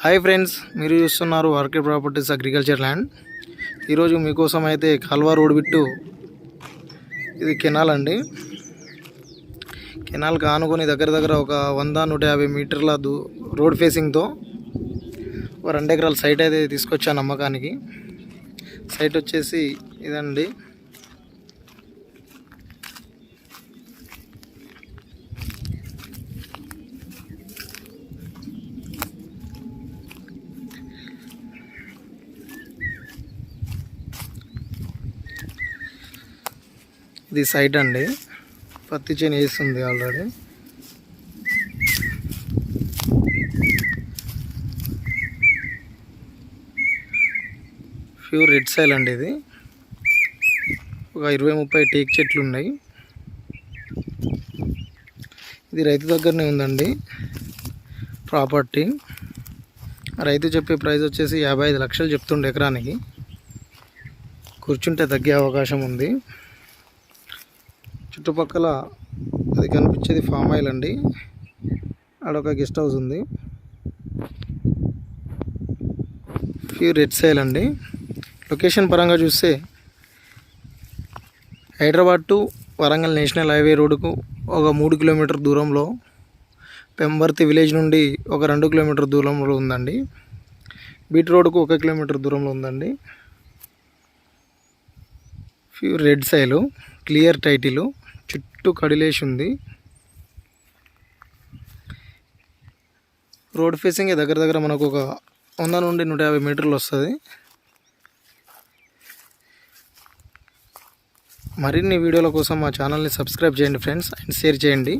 Hi friends, మీరు చూస్తున్నారు RK properties agriculture land. ఈరోజు మీకోసం అయితే కాల్వా రోడ్ బిట్టు, ఇది కెనాల్ అండి. కెనాల్ కానుకొని దగ్గర ఒక 100-150 మీటర్ల రోడ్ ఫేసింగ్తో ఒక 2 ఎకరాల సైట్ అయితే తీసుకొచ్చాను అమ్మకానికి. సైట్ వచ్చేసి ఇదండి. ఇది సైట్ అండి. పత్తి చేను వేస్తుంది ఆల్రెడీ. ప్యూర్ రెడ్ సైల్ అండి. ఇది ఒక 20-30 టేక్ చెట్లు ఉన్నాయి. ఇది రైతు దగ్గరనే ఉందండి ప్రాపర్టీ. రైతు చెప్పే ప్రైస్ వచ్చేసి 55 లక్షలు చెప్తుండే ఎకరానికి. కూర్చుంటే తగ్గే అవకాశం ఉంది. చుట్టుపక్కల అది కనిపించేది ఫామ్ ఆయిల్ అండి. అడొక గెస్ట్ హౌస్ ఉంది. ప్యూర్ రెడ్ సైల్ అండి. లొకేషన్ పరంగా చూస్తే Hyderabad to Warangal national highway రోడ్డుకు ఒక 3 కిలోమీటర్ దూరంలో, పెంబర్తి విలేజ్ నుండి ఒక 2 కిలోమీటర్ దూరంలో ఉందండి. బీట్ రోడ్డుకు 1 కిలోమీటర్ దూరంలో ఉందండి. ప్యూర్ రెడ్ సైలు, క్లియర్ టైటిలు, చుట్టూ కడిలేసి ఉంది. రోడ్ ఫేసింగ్ దగ్గర మనకు ఒక 100-150 మీటర్లు వస్తుంది. మరిన్ని వీడియోల కోసం మా ఛానల్ని సబ్స్క్రైబ్ చేయండి ఫ్రెండ్స్, అండ్ షేర్ చేయండి.